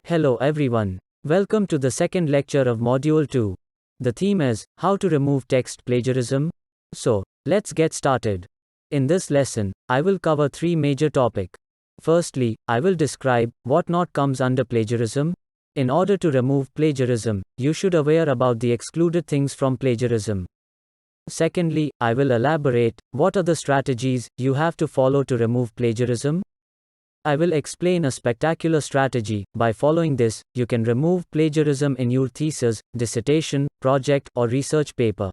Hello everyone. Welcome to the second lecture of Module 2. The theme is, How to Remove Text Plagiarism. So, let's get started. In this lesson, I will cover three major topics. Firstly, I will describe what not comes under plagiarism. In order to remove plagiarism, you should aware about the excluded things from plagiarism. Secondly, I will elaborate what are the strategies you have to follow to remove plagiarism. I will explain a spectacular strategy. By following this, you can remove plagiarism in your thesis, dissertation, project, or research paper.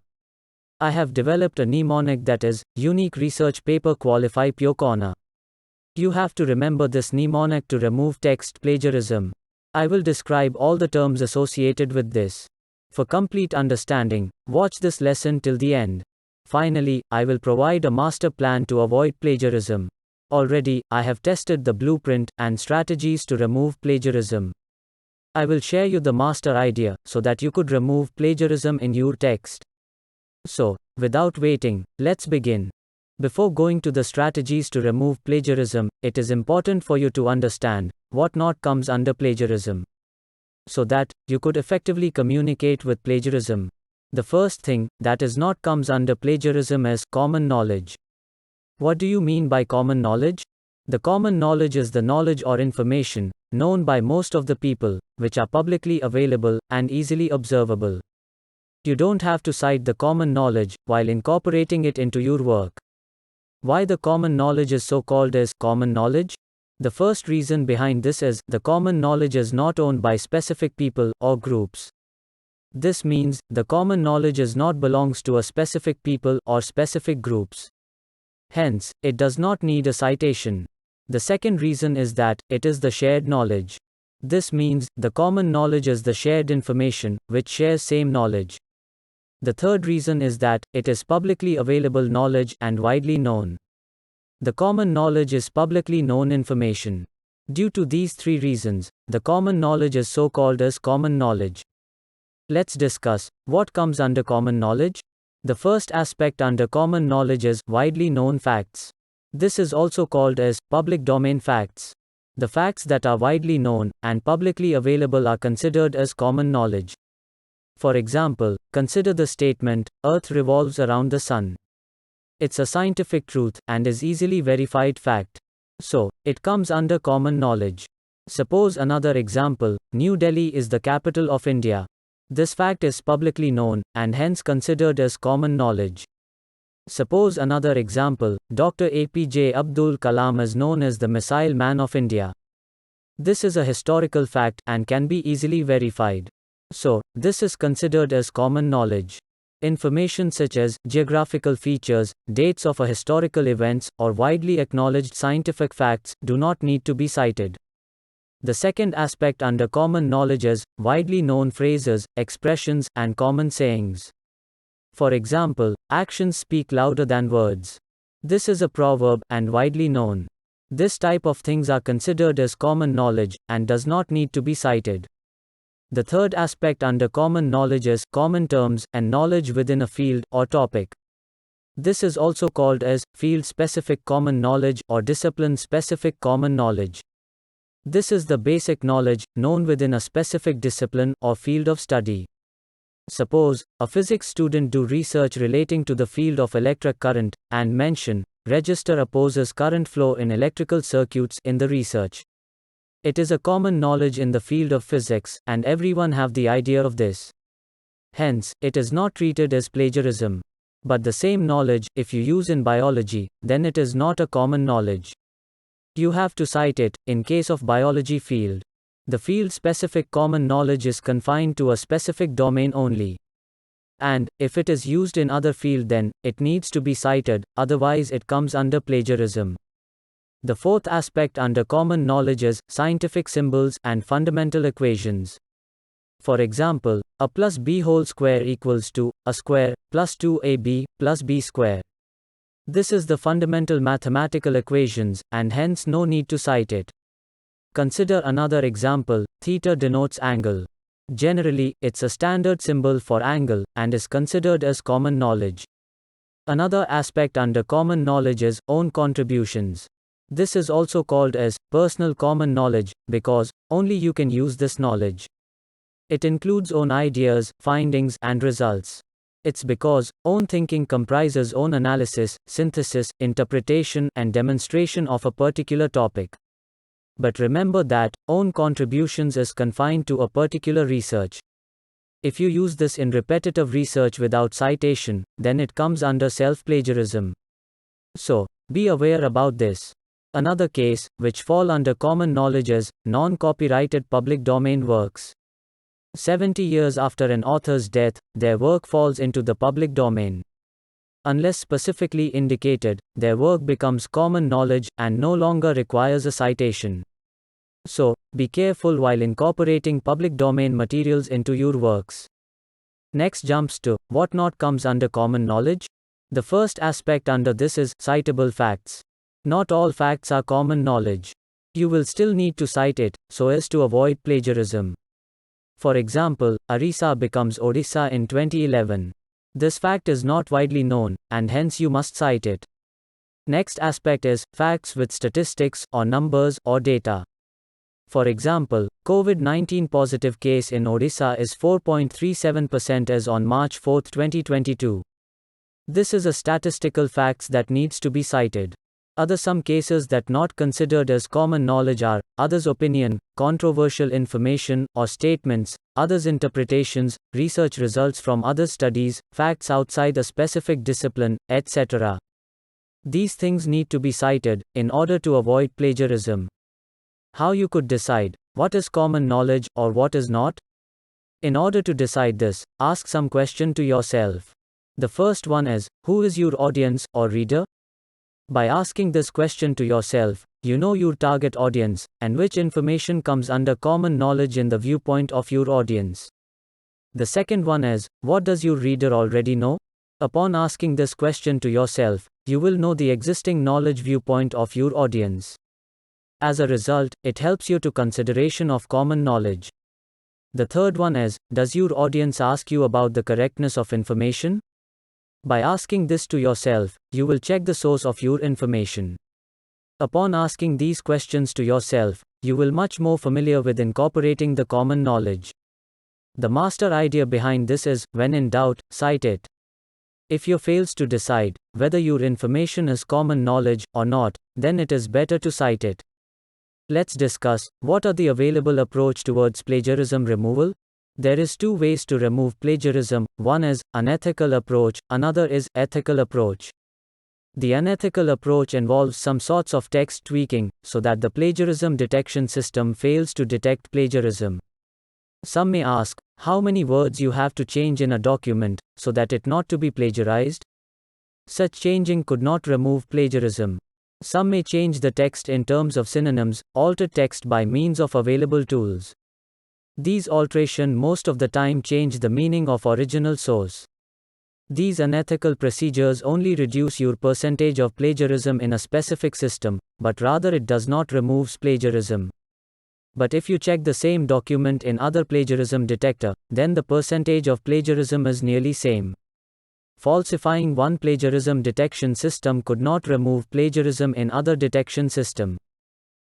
I have developed a mnemonic that is, Unique Research Paper Qualify Pure Corner. You have to remember this mnemonic to remove text plagiarism. I will describe all the terms associated with this. For complete understanding, watch this lesson till the end. Finally, I will provide a master plan to avoid plagiarism. Already, I have tested the blueprint and strategies to remove plagiarism. I will share you the master idea so that you could remove plagiarism in your text. So, without waiting, let's begin. Before going to the strategies to remove plagiarism, it is important for you to understand what not comes under plagiarism, so that you could effectively communicate with plagiarism. The first thing that is not comes under plagiarism is common knowledge. What do you mean by common knowledge? The common knowledge is the knowledge or information known by most of the people, which are publicly available and easily observable. You don't have to cite the common knowledge while incorporating it into your work. Why the common knowledge is so called as common knowledge? The first reason behind this is the common knowledge is not owned by specific people or groups. This means the common knowledge is not belongs to a specific people or specific groups. Hence, it does not need a citation. The second reason is that it is the shared knowledge. This means the common knowledge is the shared information which shares same knowledge. The third reason is that it is publicly available knowledge and widely known. The common knowledge is publicly known information. Due to these three reasons, the common knowledge is so called as common knowledge. Let's discuss what comes under common knowledge. The first aspect under common knowledge is widely known facts. This is also called as public domain facts. The facts that are widely known and publicly available are considered as common knowledge. For example, consider the statement, Earth revolves around the sun. It's a scientific truth and is easily verified fact. So, it comes under common knowledge. Suppose another example, New Delhi is the capital of India. This fact is publicly known, and hence considered as common knowledge. Suppose another example, Dr. APJ Abdul Kalam is known as the Missile Man of India. This is a historical fact and can be easily verified. So, this is considered as common knowledge. Information such as geographical features, dates of a historical events, or widely acknowledged scientific facts do not need to be cited. The second aspect under common knowledge is widely known phrases, expressions, and common sayings. For example, actions speak louder than words. This is a proverb and widely known. This type of things are considered as common knowledge and does not need to be cited. The third aspect under common knowledge is common terms and knowledge within a field or topic. This is also called as field-specific common knowledge or discipline-specific common knowledge. This is the basic knowledge known within a specific discipline or field of study. Suppose a physics student do research relating to the field of electric current and mention register opposes current flow in electrical circuits in the research. It is a common knowledge in the field of physics and everyone have the idea of this. Hence, it is not treated as plagiarism. But the same knowledge, if you use in biology, then it is not a common knowledge. You have to cite it, in case of biology field. The field-specific common knowledge is confined to a specific domain only. And, if it is used in other field then, it needs to be cited, otherwise it comes under plagiarism. The fourth aspect under common knowledge is scientific symbols and fundamental equations. For example, a plus b whole square equals to a square plus 2ab plus b square. This is the fundamental mathematical equations, and hence no need to cite it. Consider another example, theta denotes angle. Generally, it's a standard symbol for angle, and is considered as common knowledge. Another aspect under common knowledge is own contributions. This is also called as personal common knowledge, because only you can use this knowledge. It includes own ideas, findings, and results. It's because own thinking comprises own analysis, synthesis, interpretation, and demonstration of a particular topic. But remember that own contributions is confined to a particular research. If you use this in repetitive research without citation, then it comes under self-plagiarism. So, be aware about this. Another case, which fall under common knowledge, is non-copyrighted public domain works. 70 years after an author's death, their work falls into the public domain. Unless specifically indicated, their work becomes common knowledge and no longer requires a citation. So, be careful while incorporating public domain materials into your works. Next jumps to what not comes under common knowledge. The first aspect under this is citable facts. Not all facts are common knowledge. You will still need to cite it, so as to avoid plagiarism. For example, Orissa becomes Odisha in 2011. This fact is not widely known, and hence you must cite it. Next aspect is facts with statistics, or numbers, or data. For example, COVID-19 positive case in Odisha is 4.37% as on March 4, 2022. This is a statistical fact that needs to be cited. Some cases that not considered as common knowledge are others' opinion, controversial information or statements, others' interpretations, research results from other studies, facts outside a specific discipline, etc. These things need to be cited in order to avoid plagiarism. How you could decide what is common knowledge or what is not? In order to decide this, ask some question to yourself. The first one is, who is your audience or reader? By asking this question to yourself, you know your target audience, and which information comes under common knowledge in the viewpoint of your audience. The second one is, what does your reader already know? Upon asking this question to yourself, you will know the existing knowledge viewpoint of your audience. As a result, it helps you to consideration of common knowledge. The third one is, does your audience ask you about the correctness of information? By asking this to yourself, you will check the source of your information. Upon asking these questions to yourself, you will much more familiar with incorporating the common knowledge. The master idea behind this is, when in doubt, cite it. If you fails to decide whether your information is common knowledge or not, then it is better to cite it. Let's discuss what are the available approach towards plagiarism removal. There is two ways to remove plagiarism. One is unethical approach, another is ethical approach. The unethical approach involves some sorts of text tweaking so that the plagiarism detection system fails to detect plagiarism. Some may ask, how many words you have to change in a document so that it not to be plagiarized? Such changing could not remove plagiarism. Some may change the text in terms of synonyms, alter text by means of available tools. These alteration most of the time change the meaning of original source. These unethical procedures only reduce your percentage of plagiarism in a specific system, but rather it does not remove plagiarism. But if you check the same document in other plagiarism detector, then the percentage of plagiarism is nearly same. Falsifying one plagiarism detection system could not remove plagiarism in other detection system.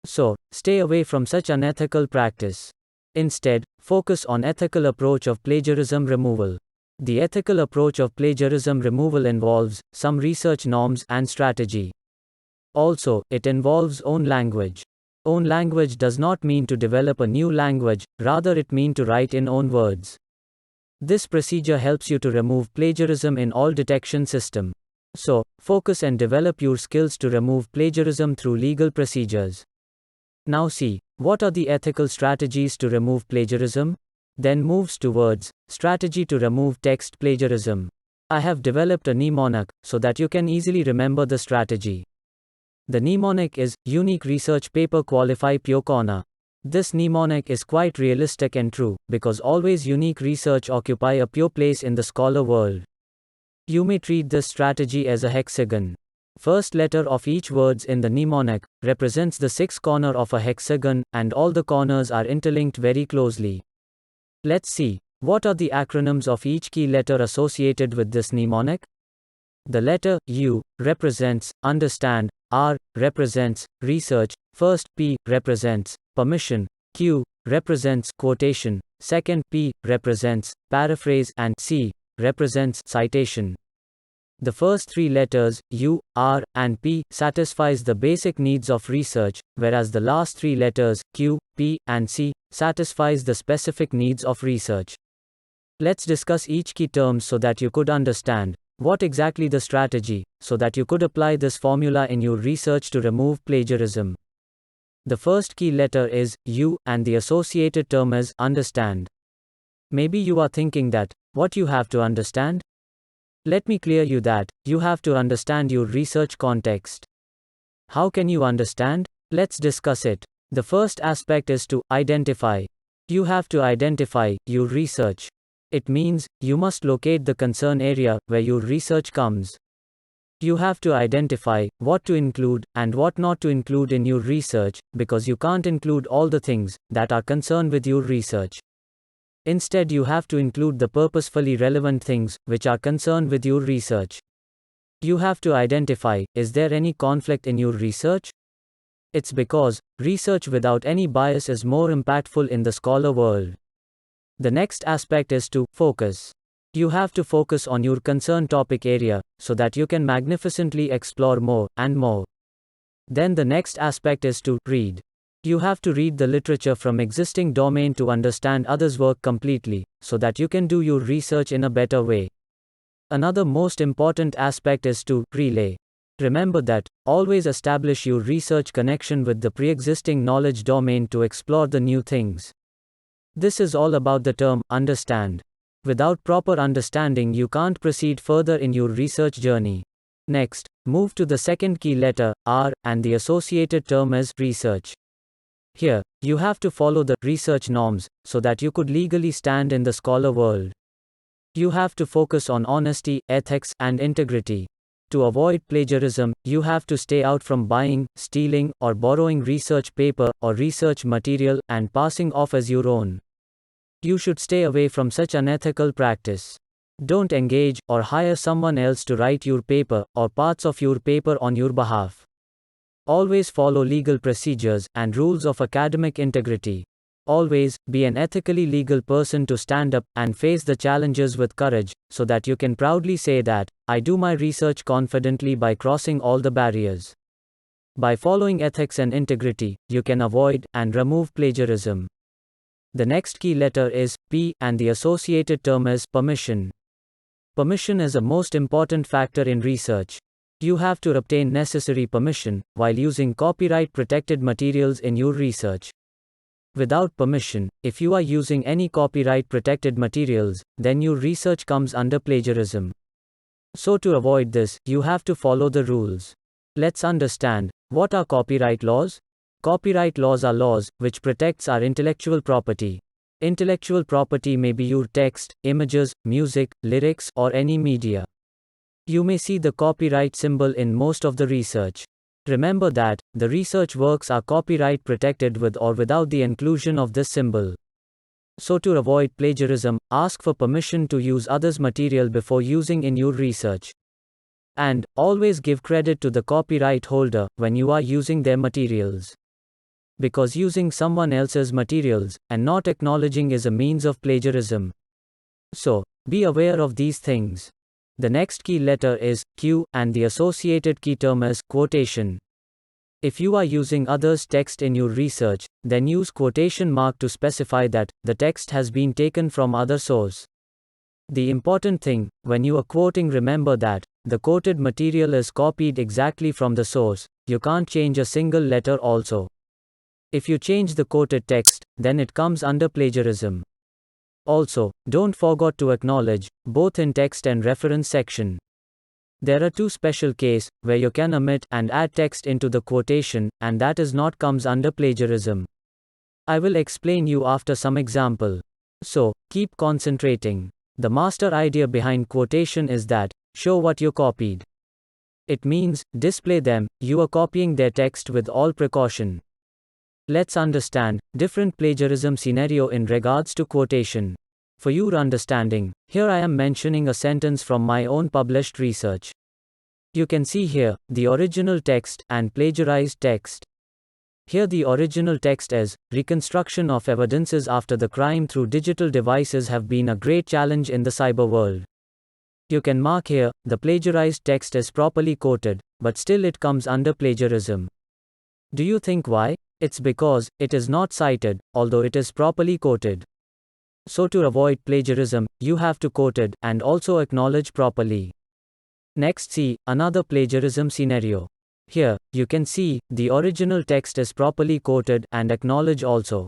So, stay away from such unethical practice. Instead, focus on ethical approach of plagiarism removal. The ethical approach of plagiarism removal involves some research norms and strategy. Also, it involves own language. Own language does not mean to develop a new language, rather it means to write in own words. This procedure helps you to remove plagiarism in all detection system. So, focus and develop your skills to remove plagiarism through legal procedures. Now see, what are the ethical strategies to remove plagiarism? Then moves towards strategy to remove text plagiarism. I have developed a mnemonic so that you can easily remember the strategy. The mnemonic is unique research paper qualify pure corner. This mnemonic is quite realistic and true, because always unique research occupy a pure place in the scholar world. You may treat this strategy as a hexagon. First letter of each words in the mnemonic represents the sixth corner of a hexagon, and all the corners are interlinked very closely. Let's see, what are the acronyms of each key letter associated with this mnemonic? The letter U represents understand, R represents research, first P represents permission, Q represents quotation, second P represents paraphrase, and C represents citation. The first three letters, U, R, and P, satisfies the basic needs of research, whereas the last three letters, Q, P, and C, satisfies the specific needs of research. Let's discuss each key term so that you could understand what exactly the strategy, so that you could apply this formula in your research to remove plagiarism. The first key letter is U, and the associated term is understand. Maybe you are thinking that, what you have to understand? Let me clear you that, you have to understand your research context. How can you understand? Let's discuss it. The first aspect is to identify. You have to identify your research. It means, you must locate the concern area where your research comes. You have to identify what to include and what not to include in your research, because you can't include all the things that are concerned with your research. Instead, you have to include the purposefully relevant things which are concerned with your research. You have to identify, is there any conflict in your research? It's because research without any bias is more impactful in the scholar world. The next aspect is to focus. You have to focus on your concerned topic area so that you can magnificently explore more and more. Then the next aspect is to read. You have to read the literature from existing domain to understand others' work completely, so that you can do your research in a better way. Another most important aspect is to relay. Remember that, always establish your research connection with the pre-existing knowledge domain to explore the new things. This is all about the term, understand. Without proper understanding, you can't proceed further in your research journey. Next, move to the second key letter, R, and the associated term is research. Here, you have to follow the research norms, so that you could legally stand in the scholar world. You have to focus on honesty, ethics, and integrity. To avoid plagiarism, you have to stay out from buying, stealing, or borrowing research paper or research material and passing off as your own. You should stay away from such unethical practice. Don't engage or hire someone else to write your paper or parts of your paper on your behalf. Always follow legal procedures and rules of academic integrity. Always be an ethically legal person to stand up and face the challenges with courage, so that you can proudly say that, I do my research confidently by crossing all the barriers. By following ethics and integrity, you can avoid and remove plagiarism. The next key letter is P, and the associated term is permission. Permission is a most important factor in research. You have to obtain necessary permission while using copyright-protected materials in your research. Without permission, if you are using any copyright-protected materials, then your research comes under plagiarism. So to avoid this, you have to follow the rules. Let's understand, what are copyright laws? Copyright laws are laws which protects our intellectual property. Intellectual property may be your text, images, music, lyrics, or any media. You may see the copyright symbol in most of the research. Remember that, the research works are copyright protected with or without the inclusion of this symbol. So to avoid plagiarism, ask for permission to use others' material before using in your research. And, always give credit to the copyright holder when you are using their materials. Because using someone else's materials, and not acknowledging is a means of plagiarism. So, be aware of these things. The next key letter is Q, and the associated key term is quotation. If you are using others' text in your research, then use quotation mark to specify that the text has been taken from other source. The important thing, when you are quoting, remember that the quoted material is copied exactly from the source. You can't change a single letter also. If you change the quoted text, then it comes under plagiarism. Also, don't forget to acknowledge, both in text and reference section. There are two special cases where you can omit and add text into the quotation, and that is not comes under plagiarism. I will explain you after some example. So, keep concentrating. The master idea behind quotation is that, show what you copied. It means, display them, you are copying their text with all precaution. Let's understand different plagiarism scenario in regards to quotation. For your understanding, here I am mentioning a sentence from my own published research. You can see here the original text and plagiarized text. Here the original text is, reconstruction of evidences after the crime through digital devices have been a great challenge in the cyber world. You can mark here, the plagiarized text is properly quoted, but still it comes under plagiarism. Do you think why? It's because it is not cited, although it is properly quoted. So to avoid plagiarism, you have to quote it and also acknowledge properly. Next, see another plagiarism scenario. Here, you can see, the original text is properly quoted and acknowledged also.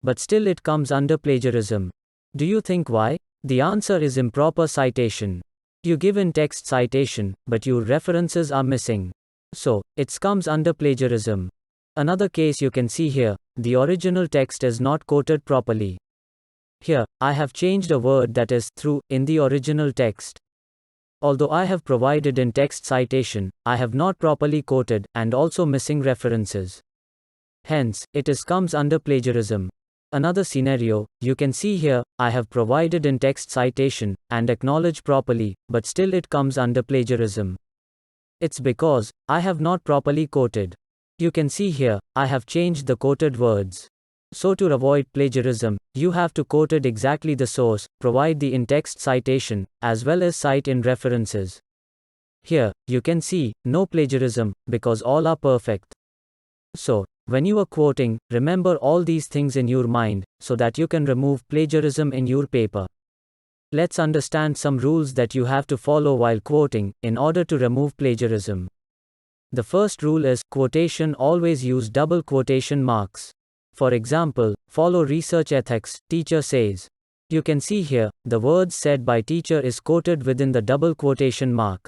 But still it comes under plagiarism. Do you think why? The answer is improper citation. You give in text citation, but your references are missing. So, it comes under plagiarism. Another case you can see here, the original text is not quoted properly. Here, I have changed a word that is through in the original text. Although I have provided in text citation, I have not properly quoted, and also missing references. Hence, it comes under plagiarism. Another scenario, you can see here, I have provided in text citation, and acknowledged properly, but still it comes under plagiarism. It's because, I have not properly quoted. You can see here, I have changed the quoted words. So to avoid plagiarism, you have to quote it exactly the source, provide the in-text citation, as well as cite in references. Here, you can see, no plagiarism, because all are perfect. So, when you are quoting, remember all these things in your mind, so that you can remove plagiarism in your paper. Let's understand some rules that you have to follow while quoting, in order to remove plagiarism. The first rule is, quotation always use double quotation marks. For example, follow research ethics, teacher says. You can see here, the words said by teacher is quoted within the double quotation mark.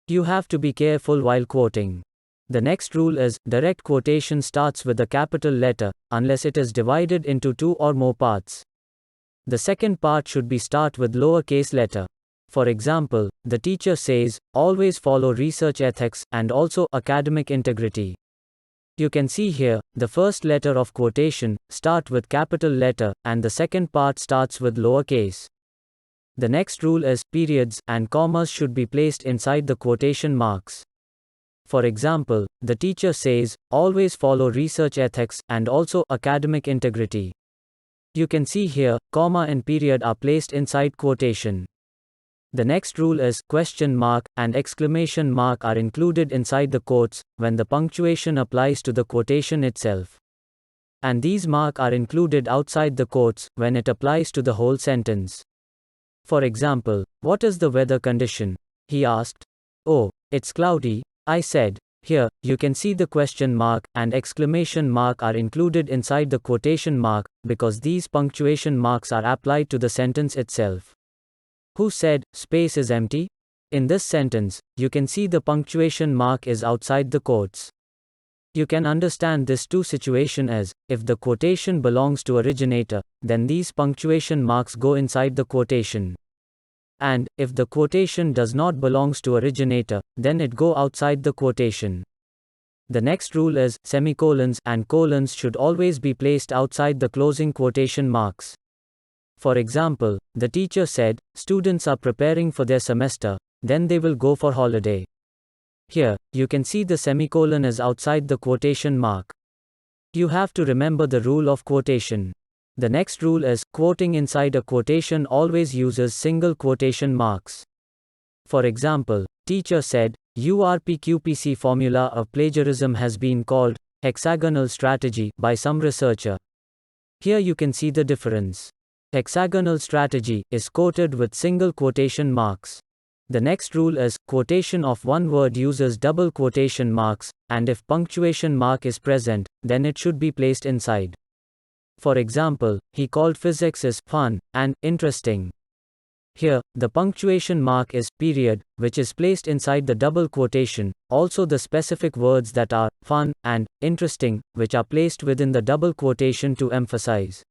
You have to be careful while quoting. The next rule is, direct quotation starts with a capital letter, unless it is divided into two or more parts. The second part should be start with lowercase letter. For example, the teacher says, always follow research ethics, and also academic integrity. You can see here, the first letter of quotation start with capital letter, and the second part starts with lowercase. The next rule is, periods and commas should be placed inside the quotation marks. For example, the teacher says, always follow research ethics, and also academic integrity. You can see here, comma and period are placed inside quotation. The next rule is, question mark and exclamation mark are included inside the quotes, when the punctuation applies to the quotation itself. And these marks are included outside the quotes, when it applies to the whole sentence. For example, what is the weather condition? He asked. Oh, it's cloudy, I said. Here, you can see the question mark and exclamation mark are included inside the quotation mark, because these punctuation marks are applied to the sentence itself. Who said, space is empty? In this sentence, you can see the punctuation mark is outside the quotes. You can understand this two situation as, if the quotation belongs to originator, then these punctuation marks go inside the quotation. And, if the quotation does not belongs to originator, then it go outside the quotation. The next rule is, semicolons and colons should always be placed outside the closing quotation marks. For example, the teacher said, students are preparing for their semester, then they will go for holiday. Here, you can see the semicolon is outside the quotation mark. You have to remember the rule of quotation. The next rule is, quoting inside a quotation always uses single quotation marks. For example, teacher said, URPQPC formula of plagiarism has been called Hexagonal Strategy by some researcher. Here you can see the difference. Hexagonal strategy is quoted with single quotation marks. The next rule is, quotation of one word uses double quotation marks, and if punctuation mark is present, then it should be placed inside. For example, he called physics is fun and interesting. Here, the punctuation mark is period, which is placed inside the double quotation, also the specific words that are fun and interesting, which are placed within the double quotation to emphasize.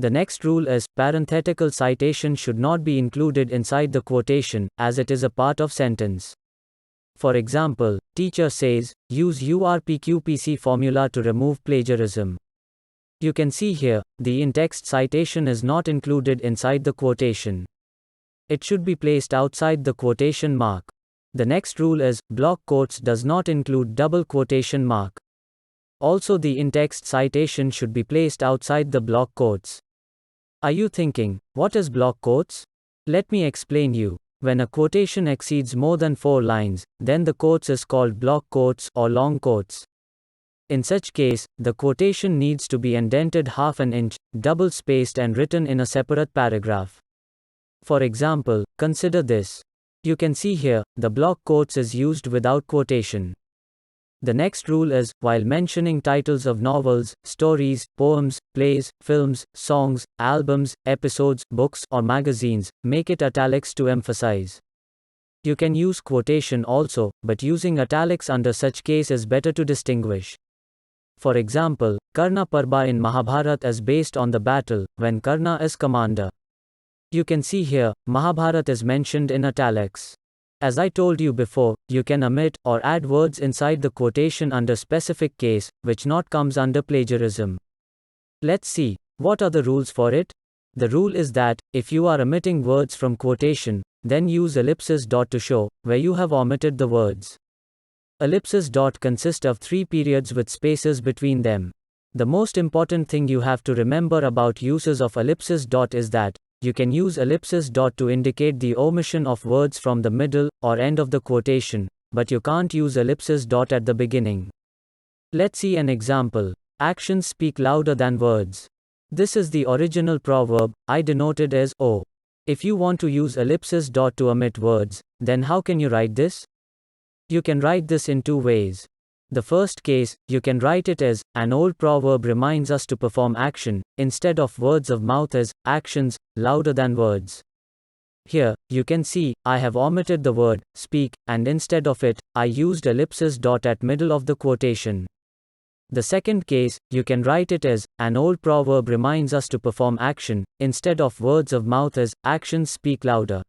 The next rule is, parenthetical citation should not be included inside the quotation, as it is a part of sentence. For example, teacher says, use URPQPC formula to remove plagiarism. You can see here, the in-text citation is not included inside the quotation. It should be placed outside the quotation mark. The next rule is, block quotes does not include double quotation mark. Also, the in-text citation should be placed outside the block quotes. Are you thinking, what is block quotes? Let me explain you. When a quotation exceeds more than 4 lines, then the quotes is called block quotes or long quotes. In such case, the quotation needs to be indented half an inch, double-spaced and written in a separate paragraph. For example, consider this. You can see here, the block quotes is used without quotation. The next rule is, while mentioning titles of novels, stories, poems, plays, films, songs, albums, episodes, books, or magazines, make it italics to emphasize. You can use quotation also, but using italics under such case is better to distinguish. For example, Karna Parba in Mahabharata is based on the battle, when Karna is commander. You can see here, Mahabharata is mentioned in italics. As I told you before, you can omit or add words inside the quotation under specific case, which not comes under plagiarism. Let's see, what are the rules for it? The rule is that, if you are omitting words from quotation, then use ellipsis dot to show where you have omitted the words. Ellipsis dot consist of 3 periods with spaces between them. The most important thing you have to remember about uses of ellipsis dot is that, you can use ellipsis dot to indicate the omission of words from the middle or end of the quotation, but you can't use ellipsis dot at the beginning. Let's see an example. Actions speak louder than words. This is the original proverb, I denoted as O. If you want to use ellipsis dot to omit words, then how can you write this? You can write this in 2 ways. The first case, you can write it as, an old proverb reminds us to perform action, instead of words of mouth as, actions, louder than words. Here, you can see, I have omitted the word, speak, and instead of it, I used ellipsis dot at middle of the quotation. The second case, you can write it as, an old proverb reminds us to perform action, instead of words of mouth as, actions speak louder.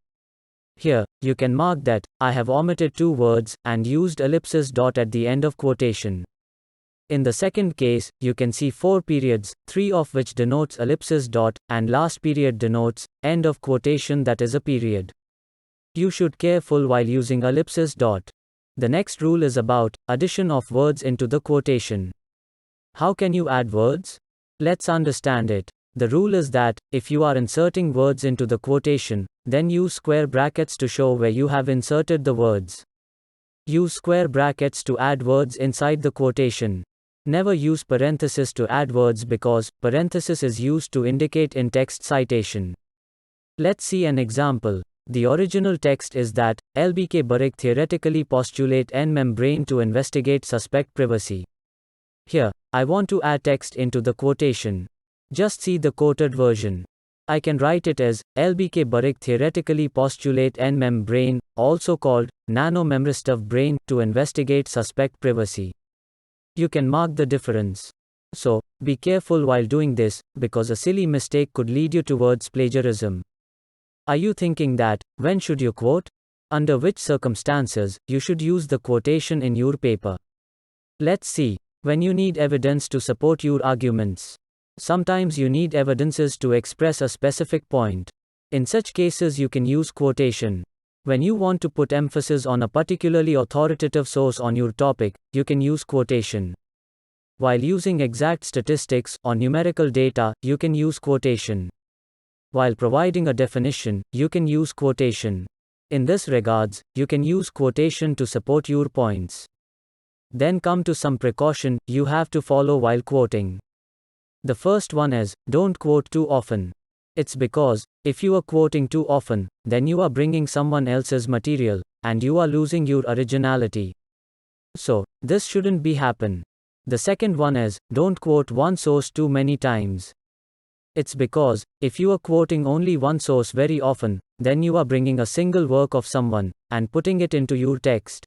Here, you can mark that, I have omitted 2 words, and used ellipsis dot at the end of quotation. In the second case, you can see 4 periods, 3 of which denotes ellipsis dot, and last period denotes, end of quotation, that is a period. You should careful while using ellipsis dot. The next rule is about, addition of words into the quotation. How can you add words? Let's understand it. The rule is that, if you are inserting words into the quotation, then use square brackets to show where you have inserted the words. Use square brackets to add words inside the quotation. Never use parenthesis to add words because, parenthesis is used to indicate in-text citation. Let's see an example. The original text is that, LBK Barik theoretically postulate N membrane to investigate suspect privacy. Here, I want to add text into the quotation. Just see the quoted version. I can write it as, LBK Barik theoretically postulate N membrane, also called, nano-memristive brain, to investigate suspect privacy. You can mark the difference. So, be careful while doing this, because a silly mistake could lead you towards plagiarism. Are you thinking that, when should you quote? Under which circumstances, you should use the quotation in your paper? Let's see. When you need evidence to support your arguments. Sometimes you need evidences to express a specific point. In such cases you can use quotation. When you want to put emphasis on a particularly authoritative source on your topic, you can use quotation. While using exact statistics or numerical data, you can use quotation. While providing a definition, you can use quotation. In this regards, you can use quotation to support your points. Then come to some precaution you have to follow while quoting. The first one is, don't quote too often. It's because, if you are quoting too often, then you are bringing someone else's material, and you are losing your originality. So, this shouldn't be happen. The second one is, don't quote one source too many times. It's because, if you are quoting only one source very often, then you are bringing a single work of someone, and putting it into your text.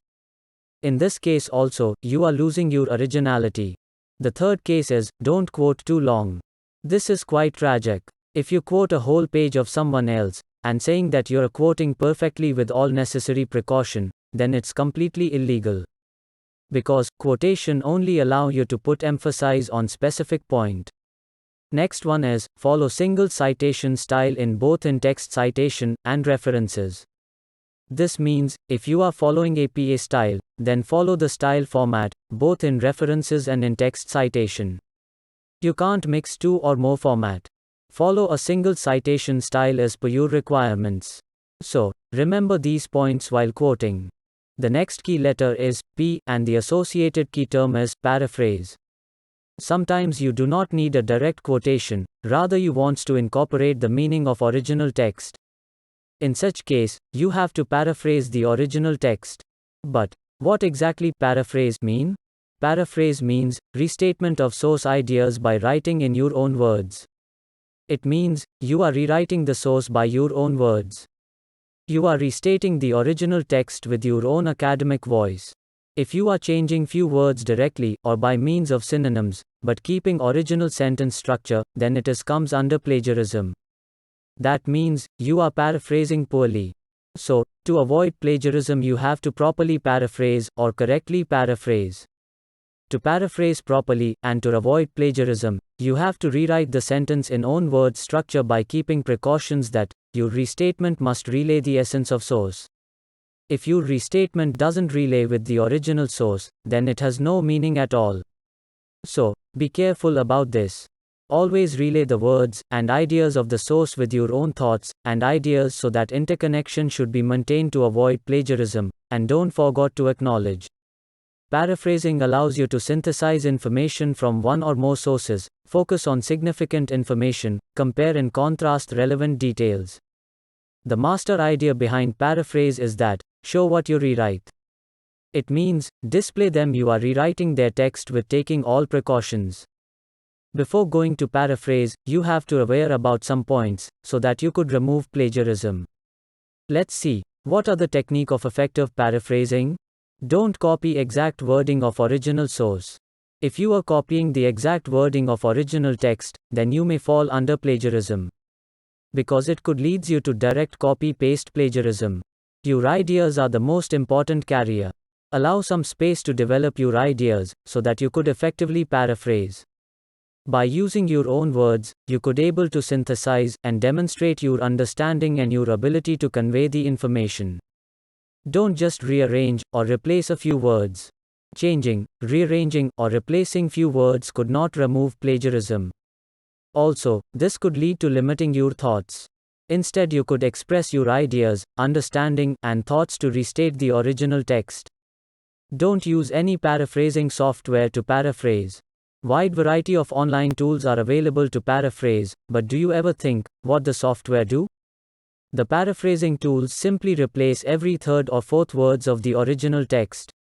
In this case also, you are losing your originality. The third case is, don't quote too long. This is quite tragic. If you quote a whole page of someone else, and saying that you're quoting perfectly with all necessary precaution, then it's completely illegal. Because, quotation only allow you to put emphasis on specific point. Next one is, follow single citation style in both in-text citation and references. This means, if you are following APA style, then follow the style format, both in references and in text citation. You can't mix two or more format. Follow a single citation style as per your requirements. So, remember these points while quoting. The next key letter is P, and the associated key term is paraphrase. Sometimes you do not need a direct quotation, rather you want to incorporate the meaning of original text. In such case, you have to paraphrase the original text. But, what exactly paraphrase mean? Paraphrase means restatement of source ideas by writing in your own words. It means you are rewriting the source by your own words. You are restating the original text with your own academic voice. If you are changing few words directly or by means of synonyms, but keeping original sentence structure, then it comes under plagiarism. That means you are paraphrasing poorly. So, to avoid plagiarism, you have to properly paraphrase or correctly paraphrase. To paraphrase properly and to avoid plagiarism, you have to rewrite the sentence in own word structure by keeping precautions that your restatement must relay the essence of source. If your restatement doesn't relay with the original source, then it has no meaning at all. So, be careful about this. Always relay the words and ideas of the source with your own thoughts and ideas so that interconnection should be maintained to avoid plagiarism, and don't forget to acknowledge. Paraphrasing allows you to synthesize information from one or more sources, focus on significant information, compare and contrast relevant details. The master idea behind paraphrase is that, show what you rewrite. It means, display them you are rewriting their text with taking all precautions. Before going to paraphrase, you have to aware about some points, so that you could remove plagiarism. Let's see, what are the technique of effective paraphrasing? Don't copy exact wording of original source. If you are copying the exact wording of original text, then you may fall under plagiarism. Because it could lead you to direct copy-paste plagiarism. Your ideas are the most important carrier. Allow some space to develop your ideas, so that you could effectively paraphrase. By using your own words, you could able to synthesize and demonstrate your understanding and your ability to convey the information. Don't just rearrange or replace a few words. Changing, rearranging, or replacing few words could not remove plagiarism. Also, this could lead to limiting your thoughts. Instead, you could express your ideas, understanding, and thoughts to restate the original text. Don't use any paraphrasing software to paraphrase. Wide variety of online tools are available to paraphrase, but do you ever think what the software do? The paraphrasing tools simply replace every third or fourth words of the original text.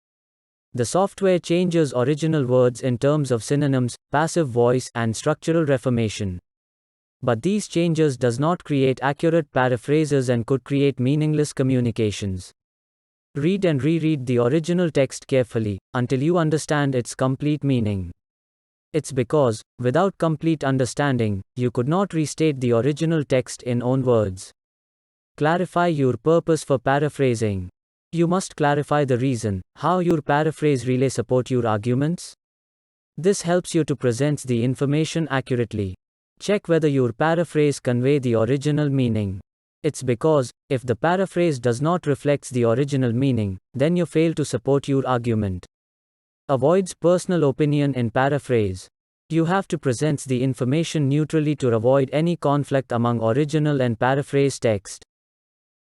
The software changes original words in terms of synonyms, passive voice, and structural reformation. But these changes does not create accurate paraphrases and could create meaningless communications. Read and reread the original text carefully, until you understand its complete meaning. It's because, without complete understanding, you could not restate the original text in own words. Clarify your purpose for paraphrasing. You must clarify the reason, how your paraphrase relay support your arguments. This helps you to present the information accurately. Check whether your paraphrase convey the original meaning. It's because, if the paraphrase does not reflect the original meaning, then you fail to support your argument. Avoids personal opinion in paraphrase. You have to present the information neutrally to avoid any conflict among original and paraphrase text.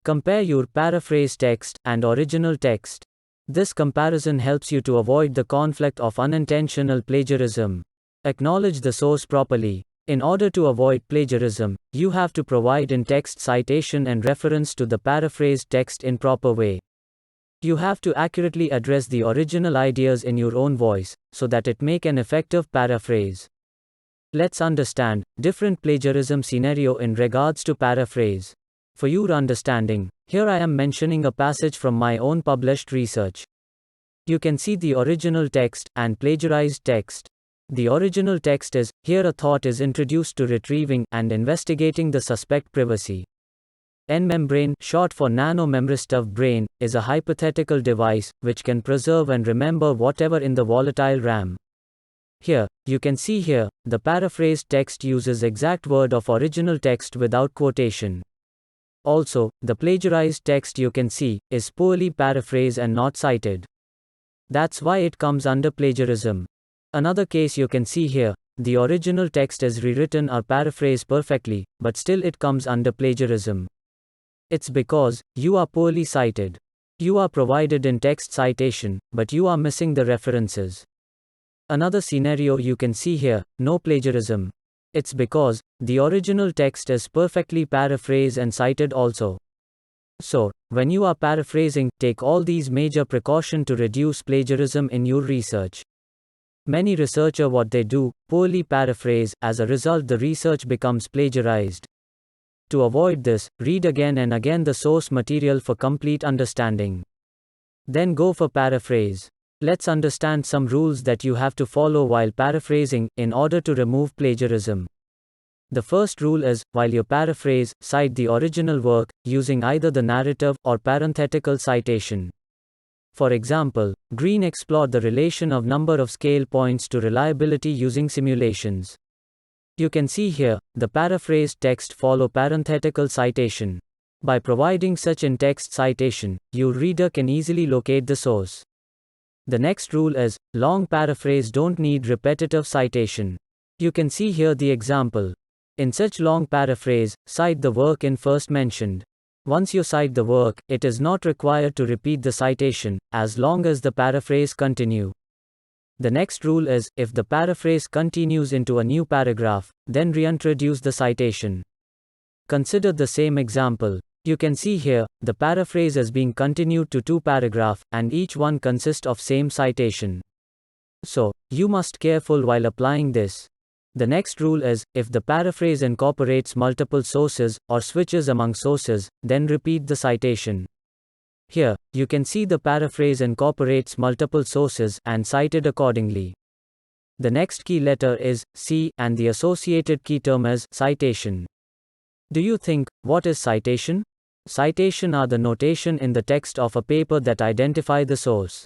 Compare your paraphrase text and original text. This comparison helps you to avoid the conflict of unintentional plagiarism. Acknowledge the source properly. In order to avoid plagiarism, you have to provide in-text citation and reference to the paraphrased text in proper way. You have to accurately address the original ideas in your own voice, so that it make an effective paraphrase. Let's understand different plagiarism scenario in regards to paraphrase. For your understanding, here I am mentioning a passage from my own published research. You can see the original text and plagiarized text. The original text is, here a thought is introduced to retrieving and investigating the suspect privacy. N-membrane, short for nano-memristive brain, is a hypothetical device which can preserve and remember whatever in the volatile RAM. Here, you can see here, the paraphrased text uses exact word of original text without quotation. Also, the plagiarized text you can see is poorly paraphrased and not cited. That's why it comes under plagiarism. Another case you can see here, the original text is rewritten or paraphrased perfectly, but still it comes under plagiarism. It's because you are poorly cited. You are provided in text citation, but you are missing the references. Another scenario you can see here, no plagiarism. It's because the original text is perfectly paraphrased and cited also. So, when you are paraphrasing, take all these major precautions to reduce plagiarism in your research. Many researchers what they do, poorly paraphrase, as a result the research becomes plagiarized. To avoid this, read again and again the source material for complete understanding. Then go for paraphrase. Let's understand some rules that you have to follow while paraphrasing, in order to remove plagiarism. The first rule is, while you paraphrase, cite the original work, using either the narrative or parenthetical citation. For example, Green explored the relation of number of scale points to reliability using simulations. You can see here, the paraphrased text follow parenthetical citation. By providing such in-text citation, your reader can easily locate the source. The next rule is, long paraphrase don't need repetitive citation. You can see here the example. In such long paraphrase, cite the work in first mentioned. Once you cite the work, it is not required to repeat the citation, as long as the paraphrase continue. The next rule is, if the paraphrase continues into a new paragraph, then reintroduce the citation. Consider the same example. You can see here, the paraphrase is being continued to 2 paragraphs, and each one consists of same citation. So, you must careful while applying this. The next rule is, if the paraphrase incorporates multiple sources, or switches among sources, then repeat the citation. Here, you can see the paraphrase incorporates multiple sources, and cited accordingly. The next key letter is C, and the associated key term is citation. Do you think, what is citation? Citation are the notation in the text of a paper that identify the source.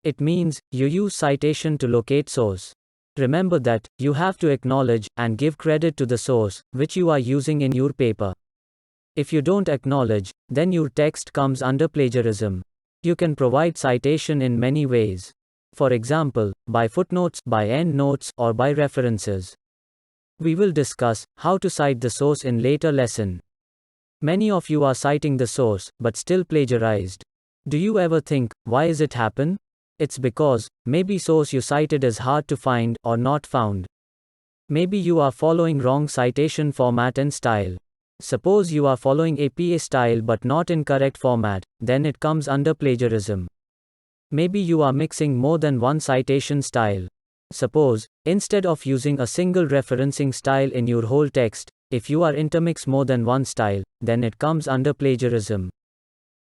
It means, you use citation to locate source. Remember that, you have to acknowledge, and give credit to the source, which you are using in your paper. If you don't acknowledge, then your text comes under plagiarism. You can provide citation in many ways. For example, by footnotes, by endnotes, or by references. We will discuss how to cite the source in later lesson. Many of you are citing the source, but still plagiarized. Do you ever think, why is it happen? It's because, maybe source you cited is hard to find, or not found. Maybe you are following wrong citation format and style. Suppose you are following APA style but not in correct format, then it comes under plagiarism. Maybe you are mixing more than one citation style. Suppose, instead of using a single referencing style in your whole text, if you are intermix more than one style, then it comes under plagiarism.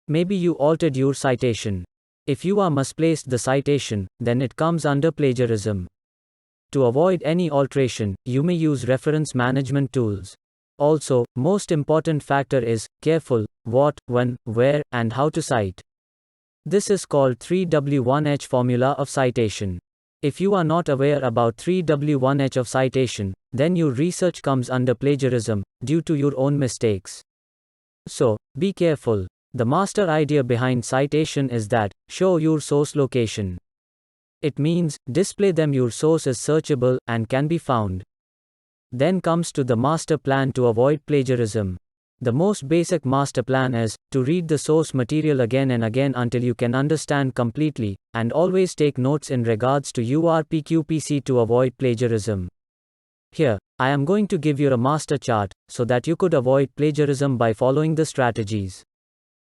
Maybe you altered your citation. If you are misplaced the citation, then it comes under plagiarism. To avoid any alteration, you may use reference management tools. Also, most important factor is, careful, what, when, where, and how to cite. This is called 3W1H formula of citation. If you are not aware about 3W1H of citation, then your research comes under plagiarism, due to your own mistakes. So, be careful. The master idea behind citation is that, show your source location. It means, display them your source is searchable, and can be found. Then comes to the master plan to avoid plagiarism. The most basic master plan is, to read the source material again and again until you can understand completely, and always take notes in regards to URPQPC to avoid plagiarism. Here, I am going to give you a master chart, so that you could avoid plagiarism by following the strategies.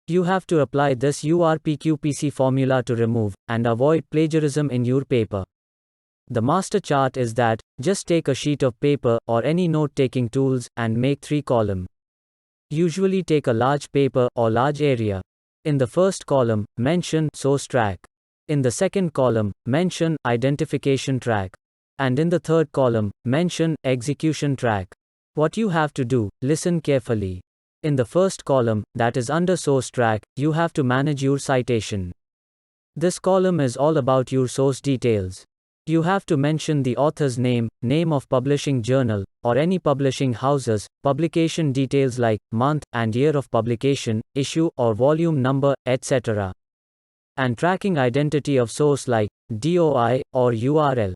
You have to apply this URPQPC formula to remove, and avoid plagiarism in your paper. The master chart is that, just take a sheet of paper, or any note-taking tools, and make 3 columns. Usually take a large paper, or large area. In the first column, mention source track. In the second column, mention identification track. And in the third column, mention execution track. What you have to do, listen carefully. In the first column, that is under source track, you have to manage your citation. This column is all about your source details. You have to mention the author's name, name of publishing journal, or any publishing houses, publication details like month and year of publication, issue or volume number, etc. And tracking identity of source like DOI or URL.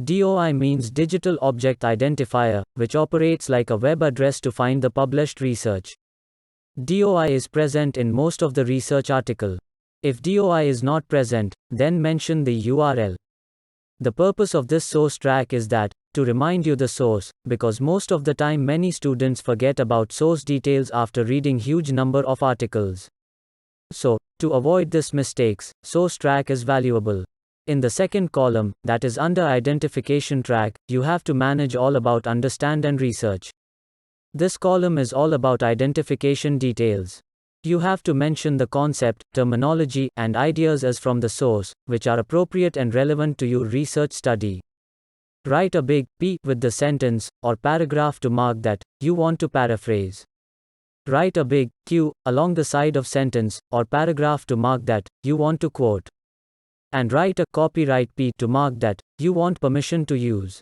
DOI means Digital Object Identifier, which operates like a web address to find the published research. DOI is present in most of the research article. If DOI is not present, then mention the URL. The purpose of this source track is that, to remind you the source, because most of the time many students forget about source details after reading huge number of articles. So, to avoid this mistakes, source track is valuable. In the second column, that is under identification track, you have to manage all about understand and research. This column is all about identification details. You have to mention the concept, terminology, and ideas as from the source, which are appropriate and relevant to your research study. Write a big P with the sentence or paragraph to mark that you want to paraphrase. Write a big Q along the side of sentence or paragraph to mark that you want to quote. And write a copyright P to mark that you want permission to use.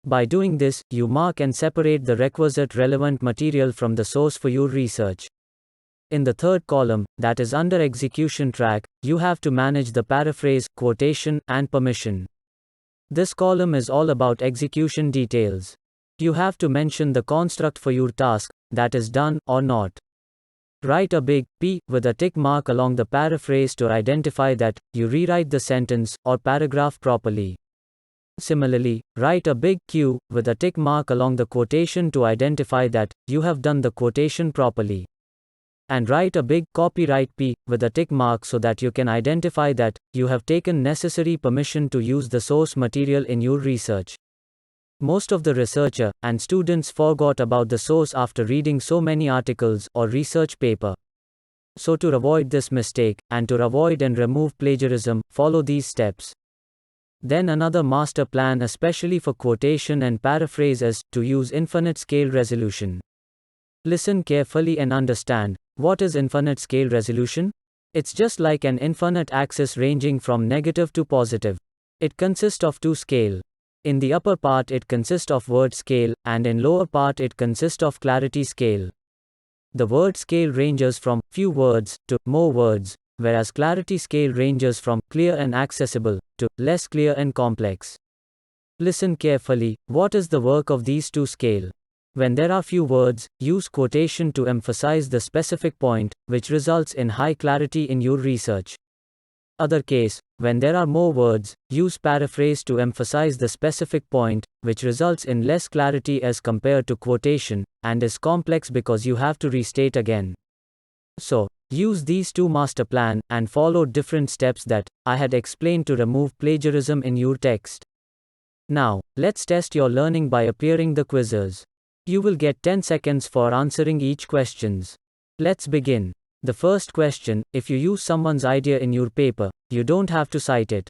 By doing this, you mark and separate the requisite relevant material from the source for your research. In the third column, that is under execution track, you have to manage the paraphrase, quotation, and permission. This column is all about execution details. You have to mention the construct for your task, that is done or not. Write a big P with a tick mark along the paraphrase to identify that you rewrite the sentence or paragraph properly. Similarly, write a big Q with a tick mark along the quotation to identify that you have done the quotation properly. And write a big copyright P with a tick mark so that you can identify that you have taken necessary permission to use the source material in your research. Most of the researcher and students forgot about the source after reading so many articles or research paper. So to avoid this mistake, and to avoid and remove plagiarism, follow these steps. Then another master plan especially for quotation and paraphrase is to use infinite scale resolution. Listen carefully and understand. What is infinite scale resolution? It's just like an infinite axis ranging from negative to positive. It consists of two scale. In the upper part it consists of word scale, and in lower part it consists of clarity scale. The word scale ranges from few words to more words, whereas clarity scale ranges from clear and accessible to less clear and complex. Listen carefully. What is the work of these two scale? When there are few words, use quotation to emphasize the specific point, which results in high clarity in your research. Other case, when there are more words, use paraphrase to emphasize the specific point, which results in less clarity as compared to quotation, and is complex because you have to restate again. So, use these two master plan, and follow different steps that I had explained to remove plagiarism in your text. Now, let's test your learning by appearing the quizzes. You will get 10 seconds for answering each questions. Let's begin. The first question, if you use someone's idea in your paper, you don't have to cite it.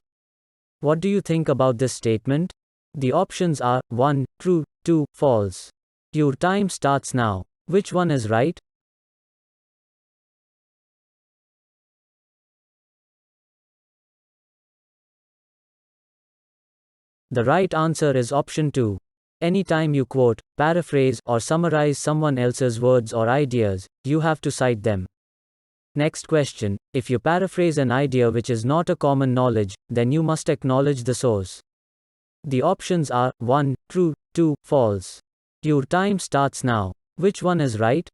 What do you think about this statement? The options are 1, true, 2, false. Your time starts now. Which one is right? The right answer is option 2. Anytime you quote, paraphrase, or summarize someone else's words or ideas, you have to cite them. Next question, if you paraphrase an idea which is not a common knowledge, then you must acknowledge the source. The options are 1, true, 2, false. Your time starts now. Which one is right?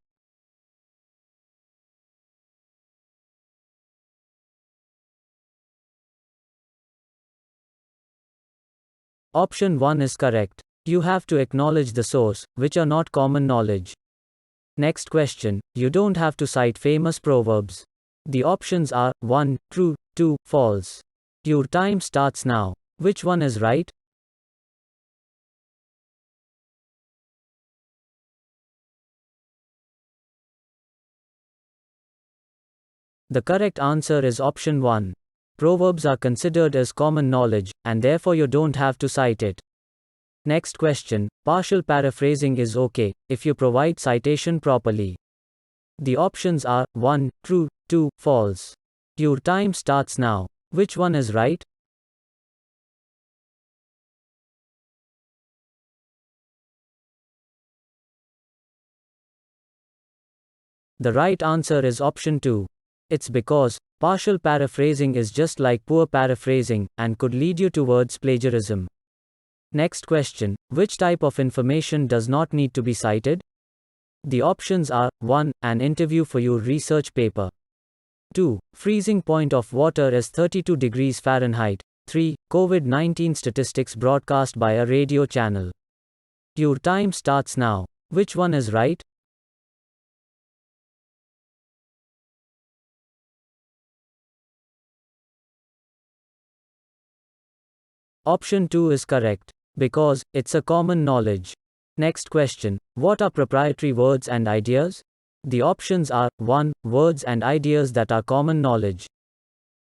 Option 1 is correct. You have to acknowledge the source, which are not common knowledge. Next question, you don't have to cite famous proverbs. The options are 1, true, 2, false. Your time starts now. Which one is right? The correct answer is option 1. Proverbs are considered as common knowledge, and therefore you don't have to cite it. Next question, partial paraphrasing is okay, if you provide citation properly. The options are 1, true, 2, false. Your time starts now. Which one is right? The right answer is option 2. It's because partial paraphrasing is just like poor paraphrasing and could lead you towards plagiarism. Next question: which type of information does not need to be cited? The options are 1. An interview for your research paper. 2. Freezing point of water is 32 degrees Fahrenheit. 3. COVID-19 statistics broadcast by a radio channel. Your time starts now. Which one is right? Option 2 is correct, because it's a common knowledge. Next question: what are proprietary words and ideas? The options are 1. Words and ideas that are common knowledge.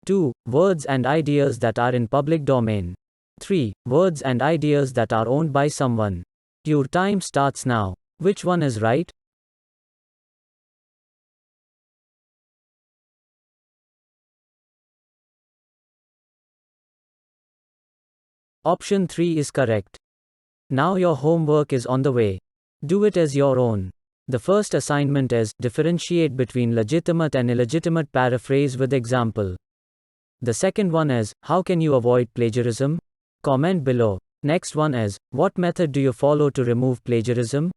2. Words and ideas that are in public domain. 3. Words and ideas that are owned by someone. Your time starts now. Which one is right? Option 3 is correct. Now your homework is on the way. Do it as your own. The first assignment is differentiate between legitimate and illegitimate paraphrase with example. The second one is how can you avoid plagiarism? Comment below. Next one is what method do you follow to remove plagiarism?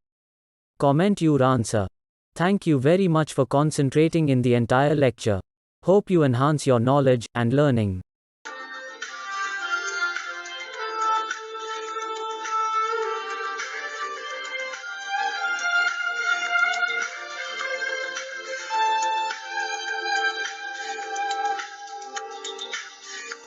Comment your answer. Thank you very much for concentrating in the entire lecture. Hope you enhance your knowledge and learning.